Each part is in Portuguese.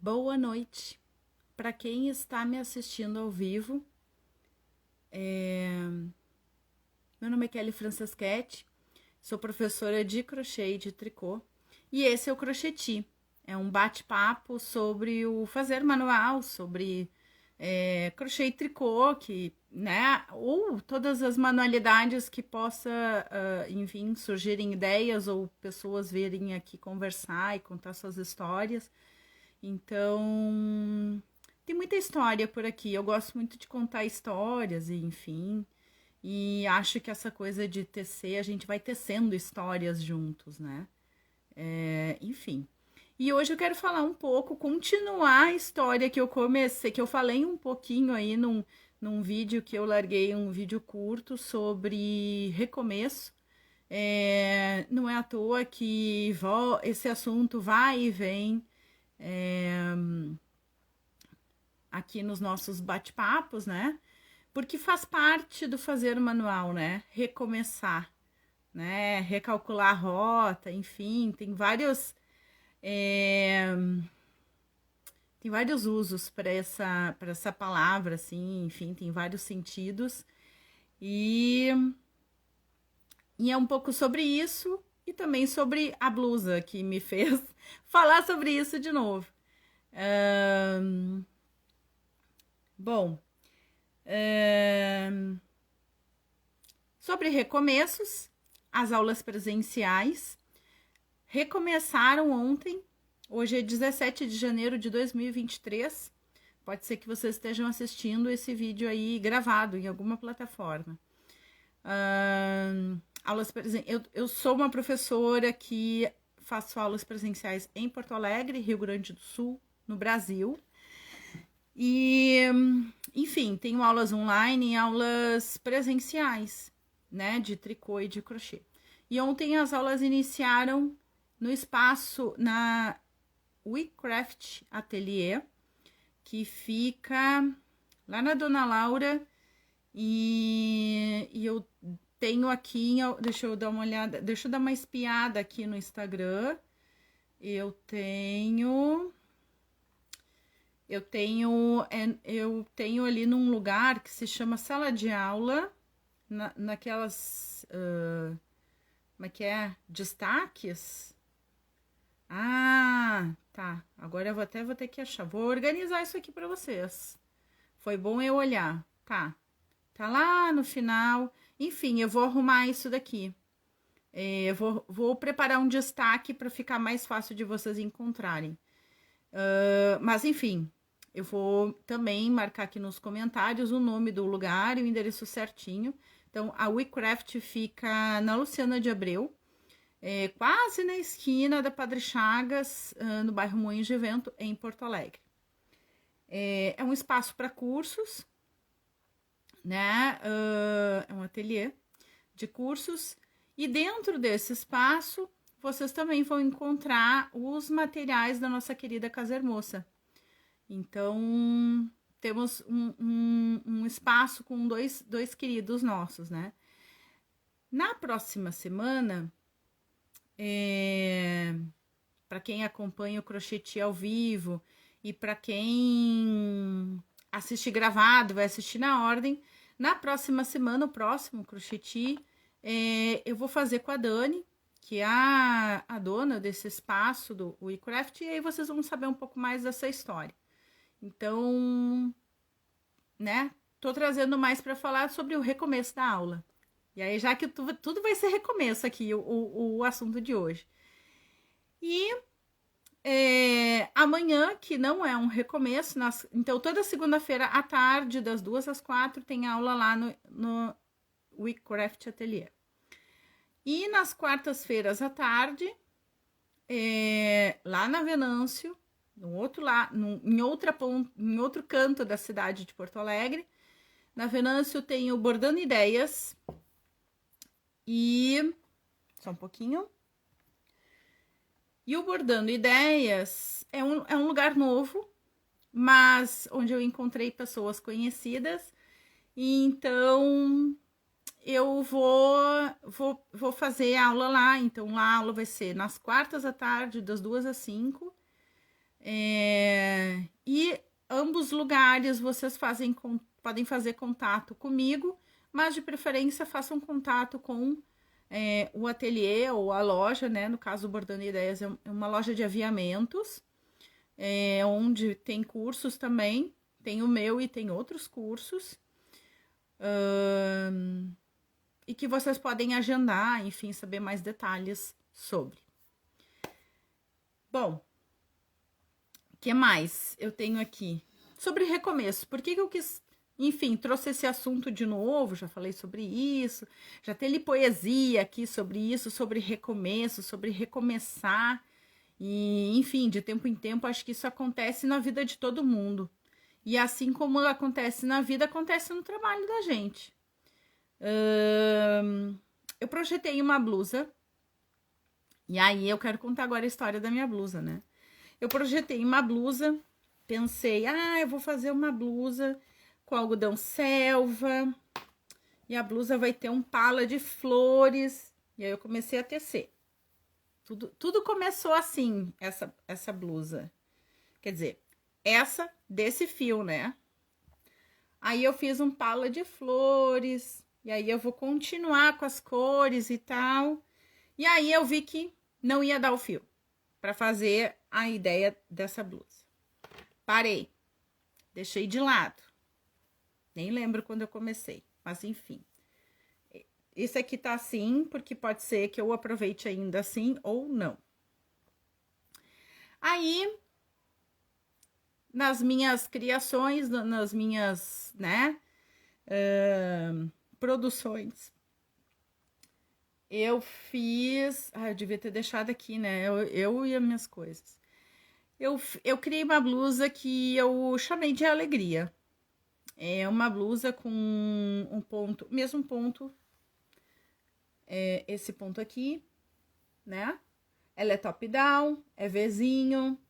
Boa noite para quem está me assistindo ao vivo. Meu nome é Kelly Franceschetti, sou professora de crochê e de tricô e esse é o Crocheti. É um bate-papo sobre o fazer manual, sobre crochê e tricô, ou todas as manualidades que possa, enfim, surgirem ideias ou pessoas virem aqui conversar e contar suas histórias. Então, tem muita história por aqui. Eu gosto muito de contar histórias, e enfim. E acho que essa coisa de tecer, a gente vai tecendo histórias juntos, né? Enfim. E hoje eu quero falar um pouco, continuar a história que eu comecei, que eu falei um pouquinho aí num vídeo que eu larguei, um vídeo curto sobre recomeço. Não é à toa que esse assunto vai e vem aqui nos nossos bate-papos, né? Porque faz parte do fazer manual, né? Recomeçar, né? Recalcular a rota, enfim, é, tem vários usos para essa palavra, assim, enfim, tem vários sentidos. E, e é um pouco sobre isso e também sobre a blusa que me fez falar sobre isso de novo. Bom, sobre recomeços, as aulas presenciais recomeçaram ontem. Hoje é 17 de janeiro de 2023. Pode ser que vocês estejam assistindo esse vídeo aí gravado em alguma plataforma. Eu sou uma professora que faço aulas presenciais em Porto Alegre, Rio Grande do Sul, no Brasil. E, enfim, tenho aulas online e aulas presenciais, né, de tricô e de crochê. E ontem as aulas iniciaram no espaço na WeCraft Atelier, que fica lá na Dona Laura, e eu tenho aqui, deixa eu dar uma olhada, deixa eu dar uma espiada aqui no Instagram. Eu tenho ali num lugar que se chama sala de aula, naquelas, como é que é? Destaques? Ah, tá. Agora eu vou ter que achar. Vou organizar isso aqui para vocês. Foi bom eu olhar. Tá lá no final. Enfim, eu vou arrumar isso daqui. Eu vou preparar um destaque para ficar mais fácil de vocês encontrarem. Mas enfim, eu vou também marcar aqui nos comentários o nome do lugar e o endereço certinho. Então, a WeCraft fica na Luciana de Abreu, quase na esquina da Padre Chagas, no bairro Moinhos de Vento, em Porto Alegre. É um espaço para cursos, né? É um ateliê de cursos. E dentro desse espaço, vocês também vão encontrar os materiais da nossa querida Casa Hermosa. Então, temos um espaço com dois queridos nossos, né? Na próxima semana, para quem acompanha o Crocheti ao vivo e para quem assiste gravado, vai assistir na ordem, na próxima semana, o próximo Crocheti, eu vou fazer com a Dani, que é a dona desse espaço do WeCraft, e aí vocês vão saber um pouco mais dessa história. Então, né, tô trazendo mais para falar sobre o recomeço da aula. E aí, já que tudo vai ser recomeço aqui, o assunto de hoje. E amanhã, que não é um recomeço, então toda segunda-feira à tarde, das 2 às 4, tem aula lá no WeCraft Atelier. E nas quartas-feiras à tarde, lá na Venâncio, em outro canto da cidade de Porto Alegre, na Venâncio tem o Bordando Ideias. E só um pouquinho. E o Bordando Ideias é um lugar novo, mas onde eu encontrei pessoas conhecidas. E então eu vou fazer aula lá. Então lá a aula vai ser nas quartas à tarde, das 2 às 5. E ambos lugares vocês podem fazer contato comigo, mas de preferência façam contato com o ateliê ou a loja, né? No caso, o Bordando Ideias é uma loja de aviamentos, onde tem cursos também, tem o meu e tem outros cursos, e que vocês podem agendar, enfim, saber mais detalhes sobre. Bom, o que mais eu tenho aqui? Sobre recomeço. Por que eu quis, enfim, trouxe esse assunto de novo? Já falei sobre isso, já teve poesia aqui sobre isso, sobre recomeço, sobre recomeçar. E, enfim, de tempo em tempo, acho que isso acontece na vida de todo mundo. E assim como acontece na vida, acontece no trabalho da gente. Eu projetei uma blusa. E aí eu quero contar agora a história da minha blusa, né? Eu projetei uma blusa, pensei, eu vou fazer uma blusa com algodão selva, e a blusa vai ter um pala de flores, e aí eu comecei a tecer. Tudo começou assim, essa blusa. Quer dizer, essa desse fio, né? Aí eu fiz um pala de flores, e aí eu vou continuar com as cores e tal. E aí eu vi que não ia dar o fio para fazer a ideia dessa blusa. Parei, deixei de lado. Nem lembro quando eu comecei, mas enfim. Esse aqui tá assim, porque pode ser que eu aproveite ainda assim ou não. Aí, nas minhas criações, nas minhas, né, produções, eu fiz... eu devia ter deixado aqui, né, eu e as minhas coisas. Eu criei uma blusa que eu chamei de Alegria. É uma blusa com um ponto, mesmo ponto, esse ponto aqui, né? Ela é top down, é Vzinho,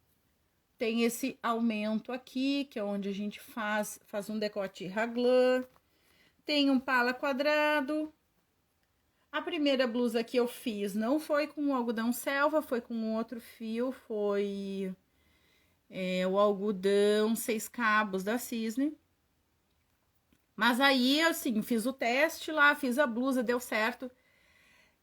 tem esse aumento aqui, que é onde a gente faz um decote raglan, tem um pala quadrado. A primeira blusa que eu fiz não foi com algodão selva, foi com outro fio, foi o algodão 6 cabos da Cisne. Mas aí, assim, fiz o teste lá, fiz a blusa, deu certo.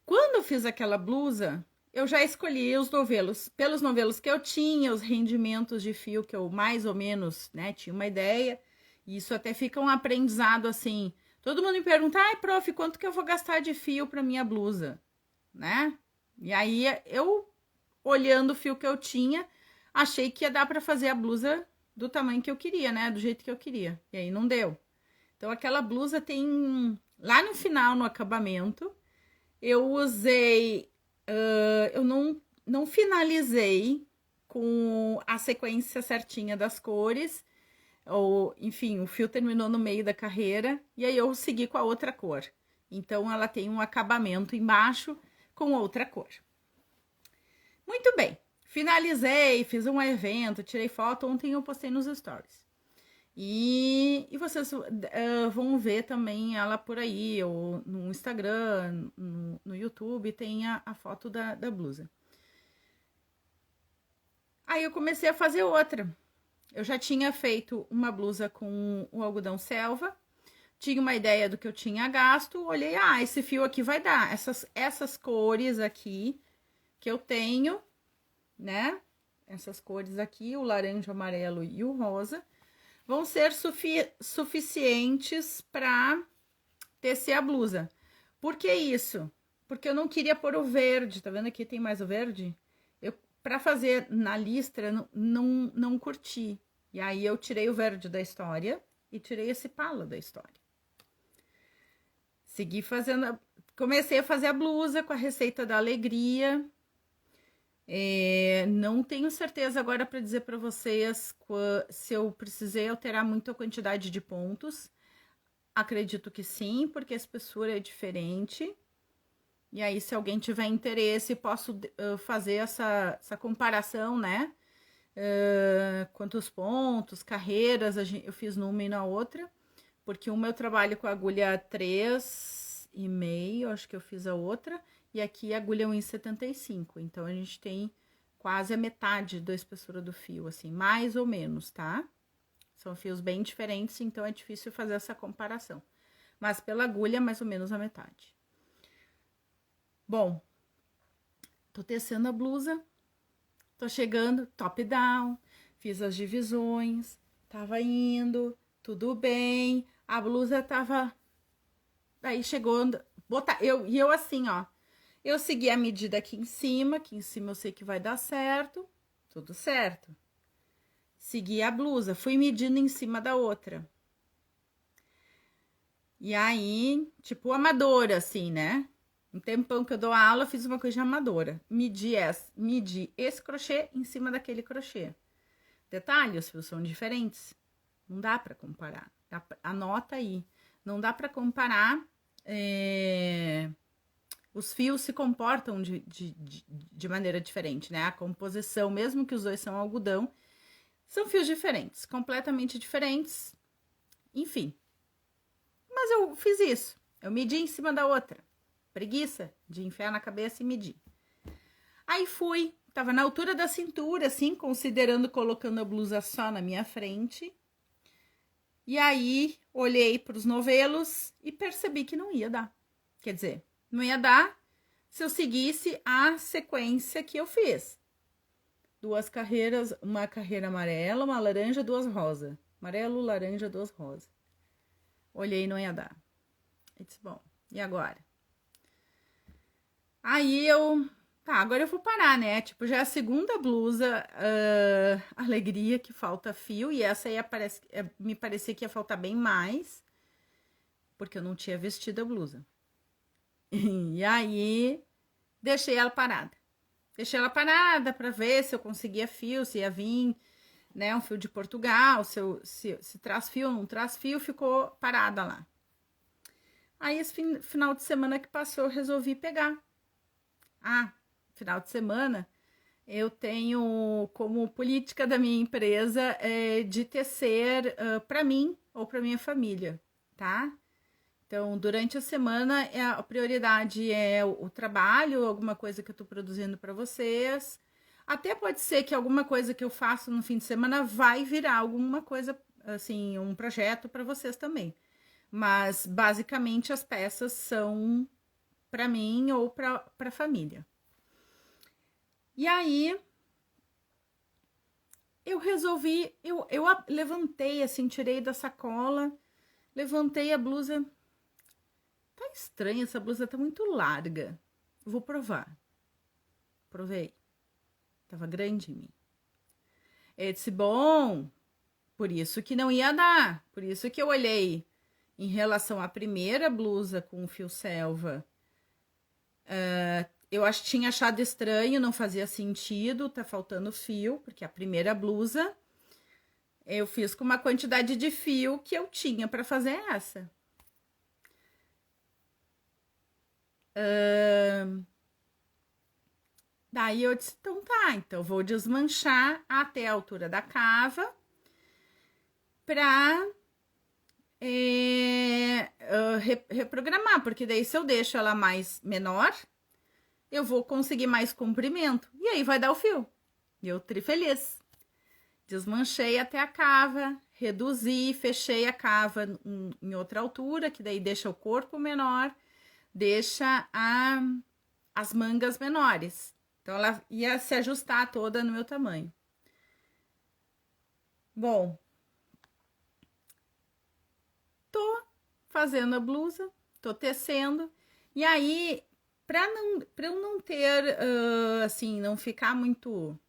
Quando eu fiz aquela blusa, eu já escolhi os novelos. Pelos novelos que eu tinha, os rendimentos de fio que eu mais ou menos, né, tinha uma ideia. E isso até fica um aprendizado, assim. Todo mundo me pergunta, prof, quanto que eu vou gastar de fio para minha blusa, né? E aí, eu, olhando o fio que eu tinha, achei que ia dar para fazer a blusa do tamanho que eu queria, né? Do jeito que eu queria. E aí, não deu. Então, aquela blusa tem... Lá no final, no acabamento, eu usei... eu não finalizei com a sequência certinha das cores. Ou, enfim, o fio terminou no meio da carreira. E aí, eu segui com a outra cor. Então, ela tem um acabamento embaixo com outra cor. Muito bem. Finalizei, fiz um evento, tirei foto. Ontem eu postei nos stories. E vocês vão ver também ela por aí, ou no Instagram, no YouTube, tem a foto da blusa. Aí eu comecei a fazer outra. Eu já tinha feito uma blusa com o algodão selva, tinha uma ideia do que eu tinha gasto, olhei, esse fio aqui vai dar, essas cores aqui que eu tenho, né? Essas cores aqui, o laranja, o amarelo e o rosa, vão ser suficientes para tecer a blusa. Por que isso? Porque eu não queria pôr o verde, tá vendo aqui tem mais o verde? Para fazer na listra, não curti. E aí eu tirei o verde da história e tirei esse pala da história. Segui fazendo, comecei a fazer a blusa com a receita da Alegria. Não tenho certeza agora para dizer para vocês se eu precisei alterar muito a quantidade de pontos. Acredito que sim, porque a espessura é diferente. E aí, se alguém tiver interesse, posso fazer essa comparação, né? Quantos pontos, carreiras eu fiz numa e na outra. Porque uma eu trabalho com a agulha 3,5, acho que eu fiz a outra. E aqui a agulha 1,75. Então, a gente tem quase a metade da espessura do fio, assim, mais ou menos, tá? São fios bem diferentes, então é difícil fazer essa comparação. Mas pela agulha, mais ou menos a metade. Bom, tô tecendo a blusa, tô chegando, top down, fiz as divisões, tava indo, tudo bem, a blusa tava... Daí chegou, eu assim, ó, eu segui a medida aqui em cima eu sei que vai dar certo, tudo certo. Segui a blusa, fui medindo em cima da outra. E aí, tipo, amadora, assim, né? Um tempão que eu dou aula, fiz uma coisa amadora. Medi esse crochê em cima daquele crochê. Detalhe, os fios são diferentes. Não dá para comparar. Anota aí. Não dá para comparar. Os fios se comportam de maneira diferente, né? A composição, mesmo que os dois são algodão, são fios diferentes, completamente diferentes. Enfim. Mas eu fiz isso. Eu medi em cima da outra. Preguiça de enfiar na cabeça e medir. Aí fui, tava na altura da cintura, assim, considerando colocando a blusa só na minha frente. E aí olhei para os novelos e percebi que não ia dar. Quer dizer, não ia dar se eu seguisse a sequência que eu fiz. 2 carreiras, uma carreira amarela, uma laranja, 2 rosa. Amarelo, laranja, 2 rosa. Olhei e não ia dar. Eu disse, bom, e agora? Aí tá, agora eu vou parar, né? Tipo, já é a segunda blusa, alegria, que falta fio. E essa aí me parecia que ia faltar bem mais, porque eu não tinha vestido a blusa. E aí, deixei ela parada. Deixei ela parada para ver se eu conseguia fio, se ia vir, né, um fio de Portugal, se traz fio ou não traz fio, ficou parada lá. Aí, esse final de semana que passou, eu resolvi pegar. Final de semana, eu tenho como política da minha empresa de tecer para mim ou para minha família, tá? Então, durante a semana, a prioridade é o trabalho, alguma coisa que eu tô produzindo para vocês. Até pode ser que alguma coisa que eu faço no fim de semana vai virar alguma coisa, assim, um projeto para vocês também. Mas, basicamente, as peças são para mim ou para a família. E aí, eu resolvi, eu levantei, assim, tirei da sacola, levantei a blusa. Tá estranha, essa blusa tá muito larga. Vou provar. Provei. Tava grande em mim. Eu disse, bom, por isso que não ia dar. Por isso que eu olhei em relação à primeira blusa com o fio selva. Eu tinha achado estranho, não fazia sentido, tá faltando fio, porque a primeira blusa eu fiz com uma quantidade de fio que eu tinha para fazer essa. Daí eu disse, então tá, então eu vou desmanchar até a altura da cava pra reprogramar, porque daí se eu deixo ela mais menor, eu vou conseguir mais comprimento, e aí vai dar o fio. E eu tri feliz. Desmanchei até a cava, reduzi, fechei a cava em outra altura, que daí deixa o corpo menor, deixa as mangas menores. Então, ela ia se ajustar toda no meu tamanho. Bom, tô fazendo a blusa, tô tecendo. E aí, pra eu não ter, assim, não ficar muito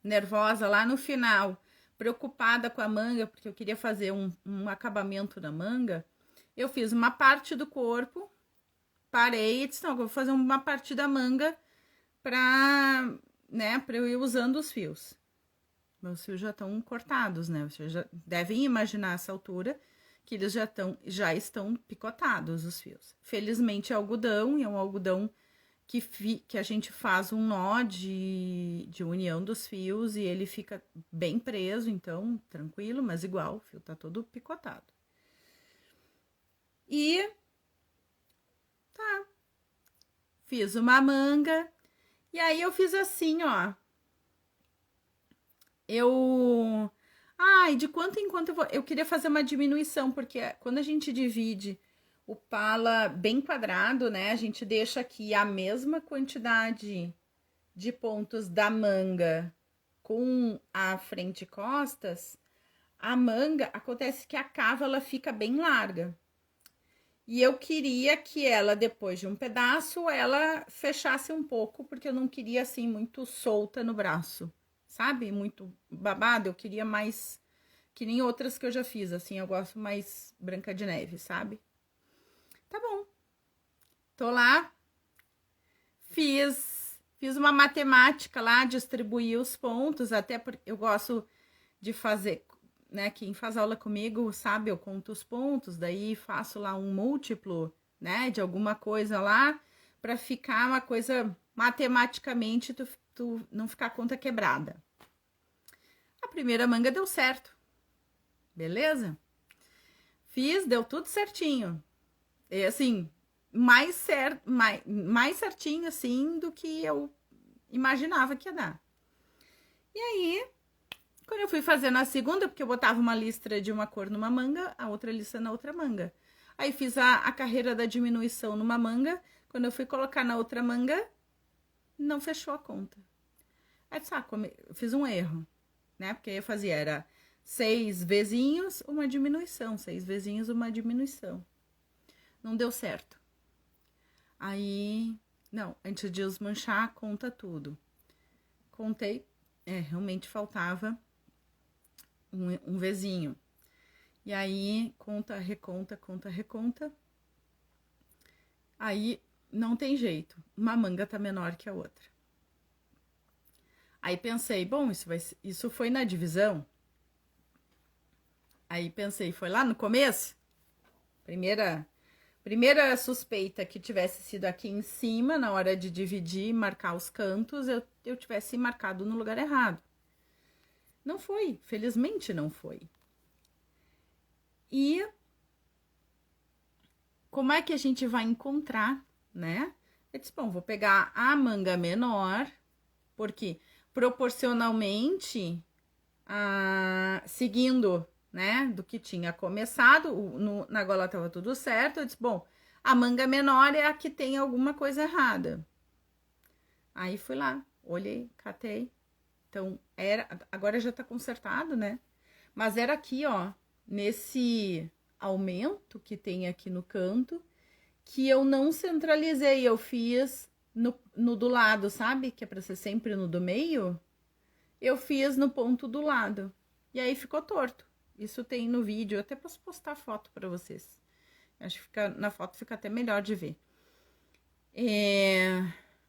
nervosa lá no final, preocupada com a manga, porque eu queria fazer um acabamento na manga, eu fiz uma parte do corpo, parei e disse, não, eu vou fazer uma parte da manga para, né, para eu ir usando os fios. Meus fios já estão cortados, né? Vocês já devem imaginar essa altura que eles já estão picotados os fios. Felizmente é algodão, e é um algodão que a gente faz um nó de união dos fios e ele fica bem preso, então tranquilo, mas igual, o fio tá todo picotado. E tá, fiz uma manga. E aí eu fiz assim, ó. eu... e de quanto em quanto eu queria fazer uma diminuição, porque quando a gente divide o pala bem quadrado, né? A gente deixa aqui a mesma quantidade de pontos da manga com a frente e costas. A manga, acontece que a cava, ela fica bem larga. E eu queria que ela, depois de um pedaço, ela fechasse um pouco, porque eu não queria, assim, muito solta no braço, sabe? Muito babado, eu queria mais, que nem outras que eu já fiz, assim, eu gosto mais Branca de Neve, sabe? Tá bom. Tô lá, fiz uma matemática lá, distribuí os pontos, até porque eu gosto de fazer, né? Quem faz aula comigo sabe, eu conto os pontos, daí faço lá um múltiplo, né? De alguma coisa lá, para ficar uma coisa matematicamente, tu não ficar conta quebrada. A primeira manga deu certo, beleza? Fiz, deu tudo certinho. E assim, mais certinho assim do que eu imaginava que ia dar. E aí, quando eu fui fazer na segunda, porque eu botava uma listra de uma cor numa manga, a outra listra na outra manga. Aí fiz a carreira da diminuição numa manga, quando eu fui colocar na outra manga, não fechou a conta. Aí eu fiz um erro, né? Porque eu fazia, era 6 vezinhos, uma diminuição, 6 vezinhos, uma diminuição. Não deu certo. Aí, não, antes de desmanchar, conta tudo. Contei, realmente faltava um vezinho. E aí, conta, reconta. Aí, não tem jeito. Uma manga tá menor que a outra. Aí pensei, bom, isso foi na divisão. Aí pensei, foi lá no começo? Primeira suspeita que tivesse sido aqui em cima, na hora de dividir e marcar os cantos, eu tivesse marcado no lugar errado. Não foi, felizmente não foi. E como é que a gente vai encontrar, né? Eu disse, bom, vou pegar a manga menor, porque proporcionalmente, seguindo, né, do que tinha começado, na gola tava tudo certo, eu disse, bom, a manga menor é a que tem alguma coisa errada. Aí fui lá, olhei, catei. Então, agora já tá consertado, né? Mas era aqui, ó, nesse aumento que tem aqui no canto, que eu não centralizei, eu fiz no do lado, sabe? Que é pra ser sempre no do meio. Eu fiz no ponto do lado. E aí ficou torto. Isso tem no vídeo, eu até posso postar foto pra vocês. Acho que na foto fica até melhor de ver.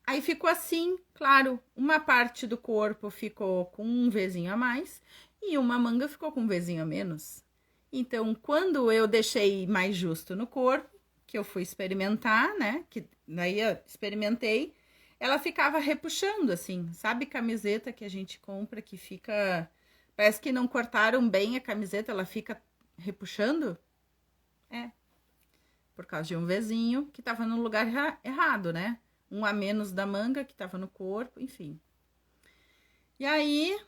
Aí ficou assim, claro, uma parte do corpo ficou com um vezinho a mais e uma manga ficou com um vezinho a menos. Então, quando eu deixei mais justo no corpo, que eu fui experimentar, né? Que daí eu experimentei, ela ficava repuxando, assim, sabe camiseta que a gente compra que fica. Parece que não cortaram bem a camiseta, ela fica repuxando? Por causa de um vezinho que tava no lugar errado, né? Um a menos da manga que tava no corpo, enfim. E aí,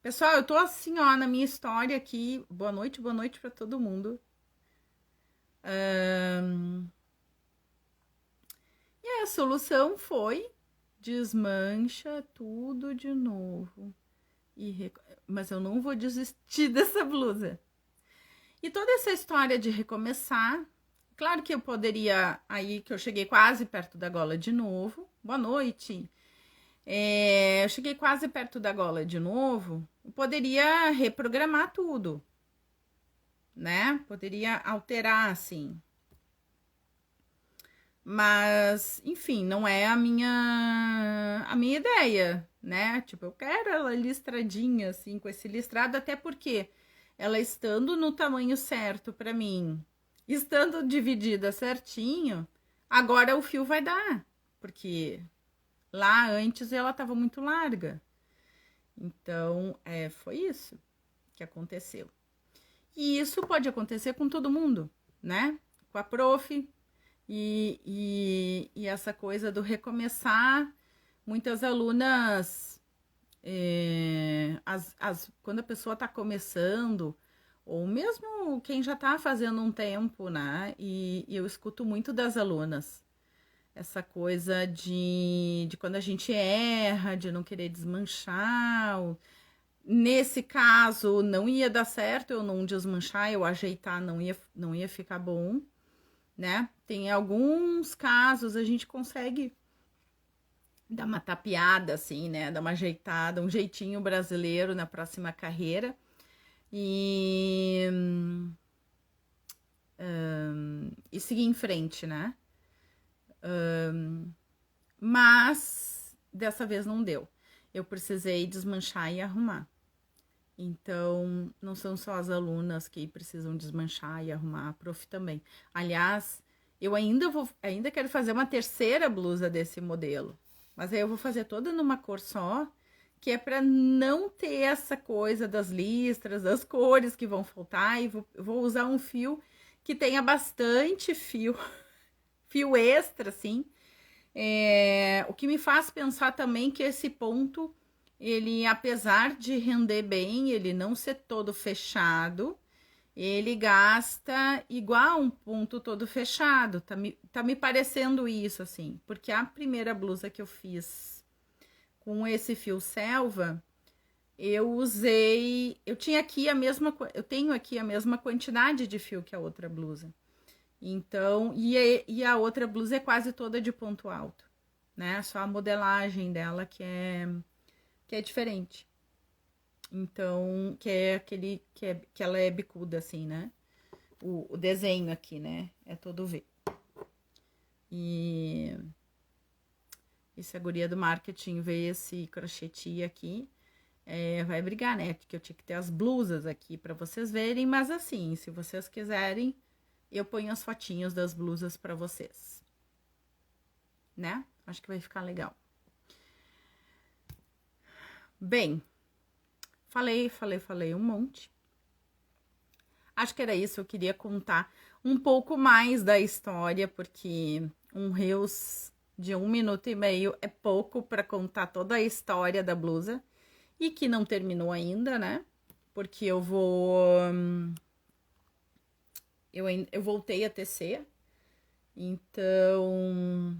pessoal, eu tô assim, ó, na minha história aqui. Boa noite para todo mundo. E aí, a solução foi desmancha tudo de novo. Mas eu não vou desistir dessa blusa. E toda essa história de recomeçar, claro que eu poderia, aí que eu cheguei quase perto da gola de novo. Boa noite. Eu cheguei quase perto da gola de novo. Eu poderia reprogramar tudo, né? Poderia alterar, assim. Mas, enfim, não é a minha ideia, né? Tipo, eu quero ela listradinha, assim, com esse listrado, até porque ela estando no tamanho certo para mim, estando dividida certinho, agora o fio vai dar, porque lá antes ela estava muito larga. Então, foi isso que aconteceu. E isso pode acontecer com todo mundo, né? Com a prof, e essa coisa do recomeçar, muitas alunas quando a pessoa está começando, ou mesmo quem já está fazendo um tempo, né? E eu escuto muito das alunas essa coisa de quando a gente erra, de não querer desmanchar. Nesse caso, não ia dar certo eu não desmanchar, eu ajeitar, não ia ficar bom, né? Tem alguns casos a gente consegue dar uma tapeada, assim, né? Dar uma ajeitada, um jeitinho brasileiro na próxima carreira. E, e seguir em frente, né? Mas dessa vez não deu. Eu precisei desmanchar e arrumar. Então, não são só as alunas que precisam desmanchar e arrumar, a prof também. Aliás, eu ainda quero fazer uma terceira blusa desse modelo. Mas aí eu vou fazer toda numa cor só, que é para não ter essa coisa das listras, das cores que vão faltar. E vou usar um fio que tenha bastante fio, fio extra, assim. O que me faz pensar também que esse ponto, ele, apesar de render bem, ele não ser todo fechado, ele gasta igual um ponto todo fechado. Tá me parecendo isso, assim. Porque a primeira blusa que eu fiz com esse fio selva, eu tenho aqui a mesma quantidade de fio que a outra blusa. Então, e a outra blusa é quase toda de ponto alto, né? Só a modelagem dela que é diferente. Então, que ela é bicuda, assim, né? O desenho aqui, né? É todo V. E se a guria do marketing vê esse crochêtinho aqui, vai brigar, né? Porque eu tinha que ter as blusas aqui para vocês verem, mas assim, se vocês quiserem, eu ponho as fotinhos das blusas para vocês, né? Acho que vai ficar legal. Bem, falei um monte. Acho que era isso, eu queria contar um pouco mais da história, porque um reels de 1 minuto e meio é pouco para contar toda a história da blusa, e que não terminou ainda, né? Porque eu voltei a tecer, então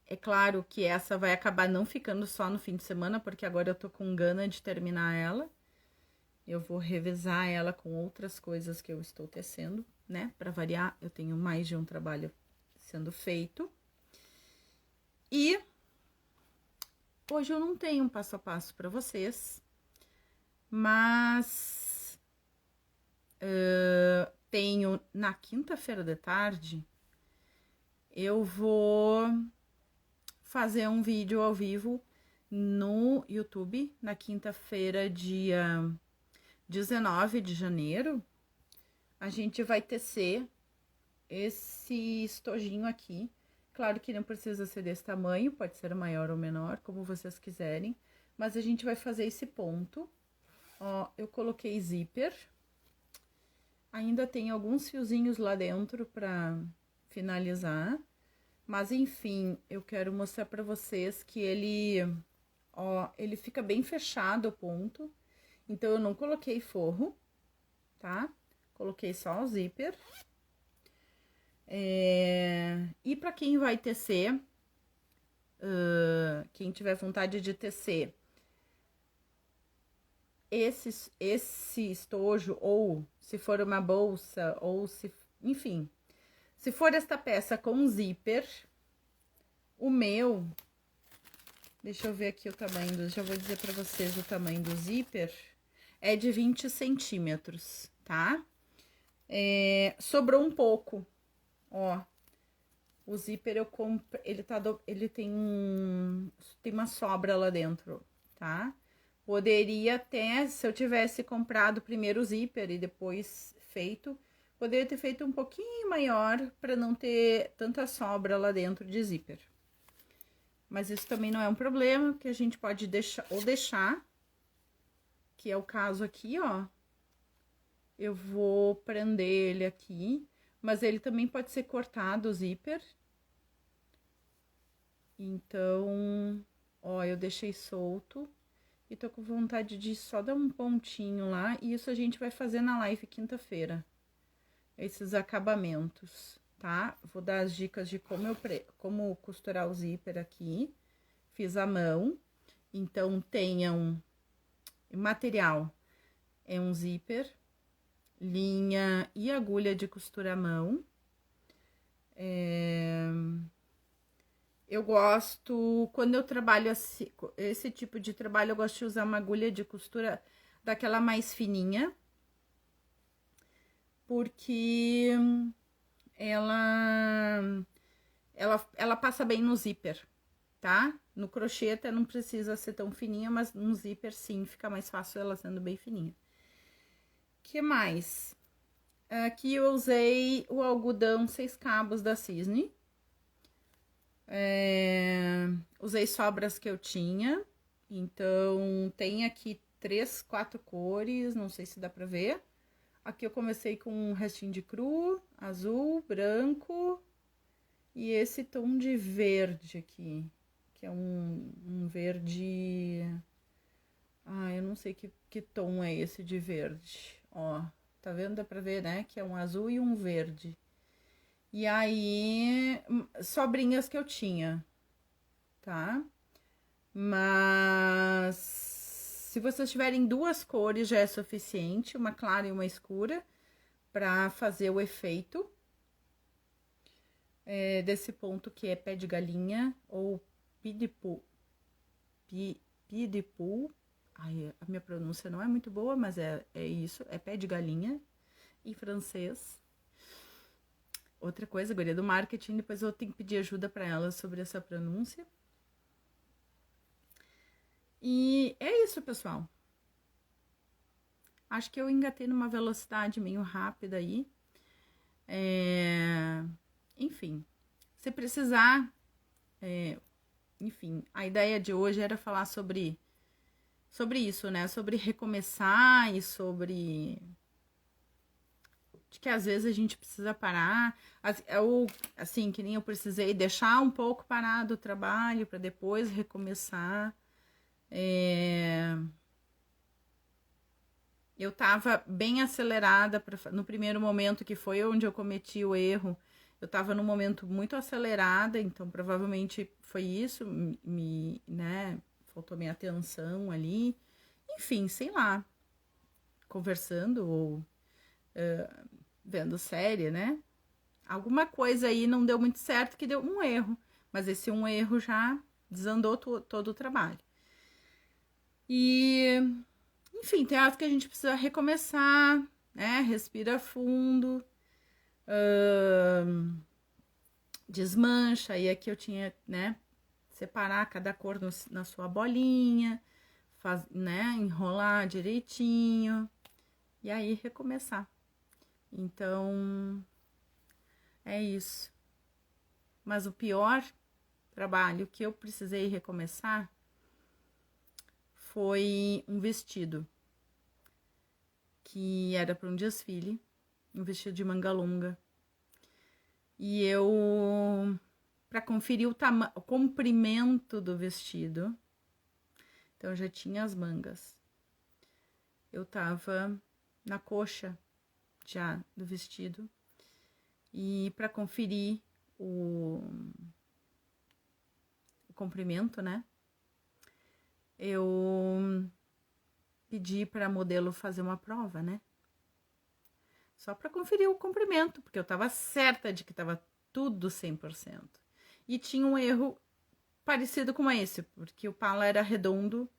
é claro que essa vai acabar não ficando só no fim de semana, porque agora eu tô com gana de terminar ela. Eu vou revezar ela com outras coisas que eu estou tecendo, né? Para variar, eu tenho mais de um trabalho sendo feito. E hoje eu não tenho um passo a passo para vocês, mas tenho na quinta-feira de tarde, eu vou fazer um vídeo ao vivo no YouTube, na quinta-feira, dia 19 de janeiro. A gente vai tecer esse estojinho aqui. Claro que não precisa ser desse tamanho, pode ser maior ou menor, como vocês quiserem. Mas a gente vai fazer esse ponto. Ó, eu coloquei zíper. Ainda tem alguns fiozinhos lá dentro para finalizar. Mas enfim, eu quero mostrar para vocês que ele fica bem fechado o ponto. Então, eu não coloquei forro, tá? Coloquei só o zíper. E para quem vai tecer, quem tiver vontade de tecer esse estojo, ou se for uma bolsa, ou enfim, se for esta peça com zíper, o meu, deixa eu ver aqui o tamanho, já vou dizer para vocês o tamanho do zíper, é de 20 centímetros, tá? Sobrou um pouco, ó. O zíper eu comprei, ele tem uma sobra lá dentro, tá? Poderia até, se eu tivesse comprado primeiro o zíper e depois feito, poderia ter feito um pouquinho maior para não ter tanta sobra lá dentro de zíper. Mas isso também não é um problema, que a gente pode deixar, que é o caso aqui, ó. Eu vou prender ele aqui, mas ele também pode ser cortado o zíper. Então, Ó, eu deixei solto e tô com vontade de só dar um pontinho lá. E isso a gente vai fazer na live quinta-feira. Esses acabamentos, tá? Vou dar as dicas de como costurar o zíper aqui. Fiz à mão. Então, tenham material. É um zíper, linha e agulha de costura à mão. Eu gosto, quando eu trabalho esse tipo de trabalho, eu gosto de usar uma agulha de costura daquela mais fininha, porque ela passa bem no zíper, tá? No crochê até não precisa ser tão fininha, mas no zíper sim, fica mais fácil ela sendo bem fininha. Que mais? Aqui eu usei o algodão 6 cabos da Cisne. Usei sobras que eu tinha. Então, tem aqui 3, 4 cores, não sei se dá pra ver. Aqui eu comecei com um restinho de cru, azul, branco e esse tom de verde aqui, que é um verde... Ah, eu não sei que tom é esse de verde, ó. Tá vendo? Dá pra ver, né? Que é um azul e um verde. E aí, sobrinhas que eu tinha, tá? Mas se vocês tiverem 2 cores já é suficiente, uma clara e uma escura, pra fazer o efeito desse ponto que é pé de galinha ou pidipu. Pidipu. Ai, a minha pronúncia não é muito boa, mas é isso, é pé de galinha em francês. Outra coisa, guria do marketing, depois eu tenho que pedir ajuda para ela sobre essa pronúncia. E é isso, pessoal. Acho que eu engatei numa velocidade meio rápida aí. Enfim, se precisar... enfim, a ideia de hoje era falar sobre isso, né? Sobre recomeçar e sobre... de que às vezes a gente precisa parar, ou assim, que nem eu precisei deixar um pouco parado o trabalho para depois recomeçar. Eu tava bem acelerada no primeiro momento, que foi onde eu cometi o erro. Eu tava num momento muito acelerada, então provavelmente foi isso, né? Faltou minha atenção ali. Enfim, sei lá, conversando ou vendo série, né? Alguma coisa aí não deu muito certo, que deu um erro. Mas esse um erro já desandou todo o trabalho. E, enfim, tem horas que a gente precisa recomeçar, né? Respira fundo. Desmancha. E aqui eu tinha, né? Separar cada cor na sua bolinha. Né? Enrolar direitinho. E aí recomeçar. Então, é isso. Mas o pior trabalho que eu precisei recomeçar foi um vestido que era para um desfile, um vestido de manga longa. E eu, para conferir o comprimento do vestido, então eu já tinha as mangas. Eu tava na coxa já do vestido. E para conferir o comprimento, né? Eu pedi para a modelo fazer uma prova, né? Só para conferir o comprimento, porque eu tava certa de que tava tudo 100%. E tinha um erro parecido com esse, porque o pala era redondo,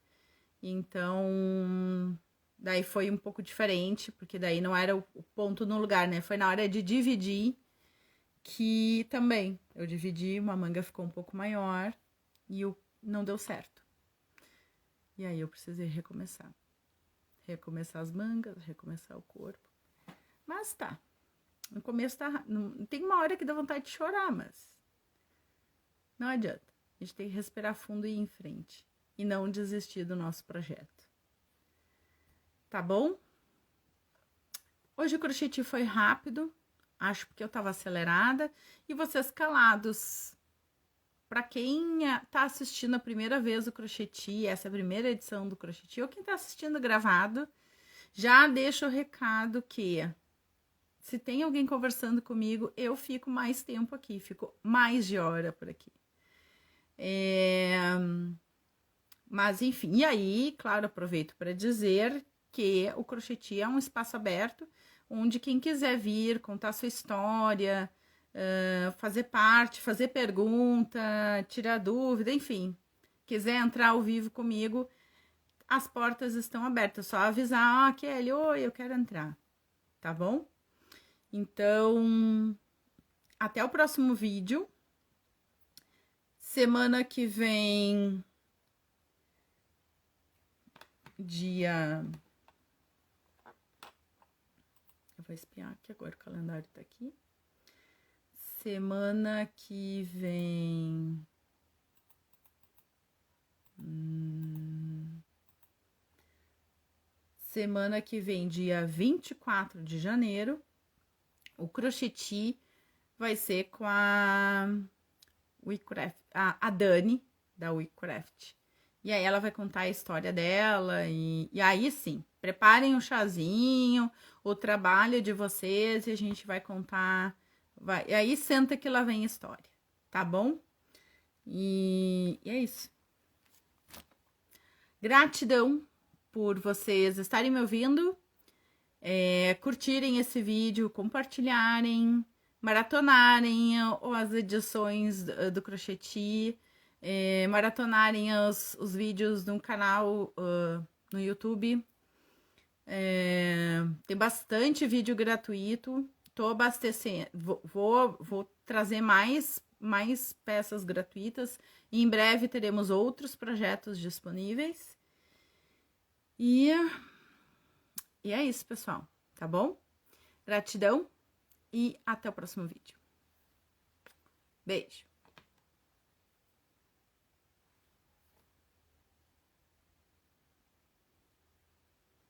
então daí foi um pouco diferente, porque daí não era o ponto no lugar, né? Foi na hora de dividir que também eu dividi, uma manga ficou um pouco maior e não deu certo. E aí eu precisei recomeçar. Recomeçar as mangas, recomeçar o corpo. Mas tá. No começo tá... Tem uma hora que dá vontade de chorar, mas... não adianta. A gente tem que respirar fundo e ir em frente. E não desistir do nosso projeto. Tá bom? Hoje o crochê foi rápido. Acho porque eu tava acelerada. E vocês calados. para quem tá assistindo a primeira vez o Crocheti, essa é a primeira edição do Crocheti, ou quem tá assistindo gravado, já deixa o recado que se tem alguém conversando comigo, eu fico mais tempo aqui, fico mais de hora por aqui. Mas enfim, e aí, claro, aproveito para dizer que o Crocheti é um espaço aberto, onde quem quiser vir, contar sua história, fazer parte, fazer pergunta, tirar dúvida, enfim, quiser entrar ao vivo comigo, as portas estão abertas, só avisar, Kelly, oi, eu quero entrar, tá bom? Então, até o próximo vídeo. Semana que vem, dia... Eu vou espiar aqui agora, o calendário tá aqui. Semana que vem... Semana que vem, dia 24 de janeiro, o Crocheti vai ser com a WeCraft, a Dani, da WeCraft. E aí ela vai contar a história dela e aí sim, preparem o chazinho, o trabalho de vocês e a gente vai contar, e aí senta que lá vem a história, tá bom? E é isso. Gratidão por vocês estarem me ouvindo, curtirem esse vídeo, compartilharem, maratonarem as edições do Crocheti, maratonarem os vídeos no canal no YouTube. Tem bastante vídeo gratuito. Tô abastecendo, vou trazer mais peças gratuitas. E em breve teremos outros projetos disponíveis. E é isso, pessoal, tá bom? Gratidão e até o próximo vídeo. Beijo!